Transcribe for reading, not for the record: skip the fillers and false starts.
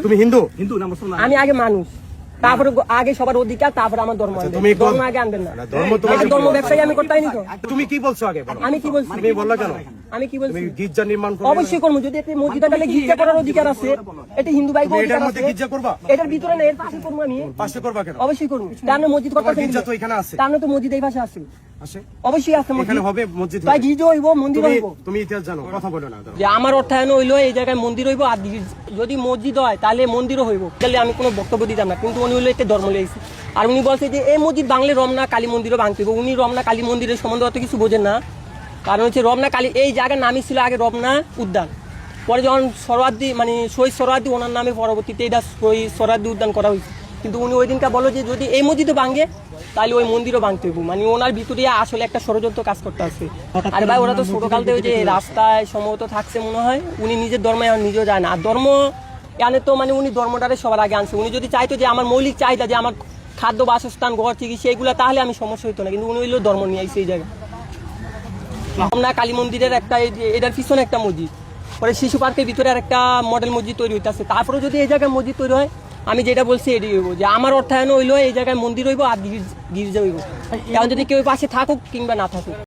তুমি হিন্দু হিন্দু না মুসলমান? আমি আগে মানুষ, তারপরে আগে সবার অধিকার, তারপরে আমার ধর্ম। তুমি ধর্ম আগে আনবেন না, ধর্ম ব্যবসায়ী আমি করতে পারিনি তো। তুমি কি বলছো আগে? আমি কি বলছি? তুমি বললা কেন? আমি কি বলছি? গির্জা নির্মাণ করব, অবশ্যই করব। যদি একটা মসজিদ তাহলে গির্জা করার অধিকার আছে, এটা হিন্দু ভাই বলতে এটার মধ্যে গির্জা করবা? এটার ভিতরে না, এর পাশে করব। আমি পাশে করবা কেন? অবশ্যই করব। তার না মসজিদ করতে গির্জা তো এখানে আছে, তার না তো মসজিদ এই পাশে আছে। আছে, অবশ্যই আছে। এখানে হবে মসজিদ, তাই গির্জা হইব, মন্দির হইব। তুমি ইতিহাস জানো, কথা বলো না। যে আমার অর্থায়ন হইলো এই জায়গায় মন্দির হইব, আর যদি মসজিদ হয় তাহলে মন্দিরও হইব। তাহলে আমি কোনো বক্তব্য দিতাম না, কিন্তু উনি হইলো একটা ধর্ম লইছে। আর উনি বলছে যে এই মসজিদ বাংলে রমনা কালী মন্দিরও ভাঙতে হবে। উনি রমনা কালী মন্দিরের সম্বন্ধে অত কিছু বোঝেন না। কারণ হচ্ছে রমনা কালী এই জায়গার নামই ছিল আগে রমনা উদ্যান, পরে যখন সরোয়ার্দী মানে শহীদ সরোয়ার্দী ওনার নামে পরবর্তীতে এটা শহীদ সরোয়ার্দী উদ্যান করা হয়েছে। কিন্তু উনি ওই দিনটা বলো যে যদি এই মসজিদও ভাঙে তাহলে ওই মন্দিরও ভাঙতে হইব। মানে ওনার ভিতরে আসলে একটা ষড়যন্ত্র কাজ করতে আসছে। আরে ভাই, ওরা তো ছোটকাল থেকে যে রাস্তায় সম্ভবত থাকছে মনে হয়। উনি নিজের ধর্মে নিজেও যায় না। আর ধর্ম এনে তো মানে উনি ধর্মটারে সবার আগে আনছে। উনি যদি চাইতো যে আমার মৌলিক চাহিদা যে আমার খাদ্য, বাসস্থান, ঘর, চিকিৎসা এগুলো, তাহলে আমি সমস্যা হইতো না। কিন্তু উনি হইলেও ধর্ম নিয়ে আইছে এই জায়গায়। রমনা কালী মন্দিরের একটা এটার পিছনে একটা মসজিদ, পরে শিশু পার্কের ভিতরে আর একটা মডেল মসজিদ তৈরি হইতেছে। তারপরে যদি এই জায়গায় মসজিদ তৈরি হয়, আমি যেটা বলছি এটি হইব যে আমার অর্থায়ন হইলো এই জায়গায় মন্দির হইব আর গির্জা হইব। এখন যদি কেউ পাশে থাকুক কিংবা না থাকুক।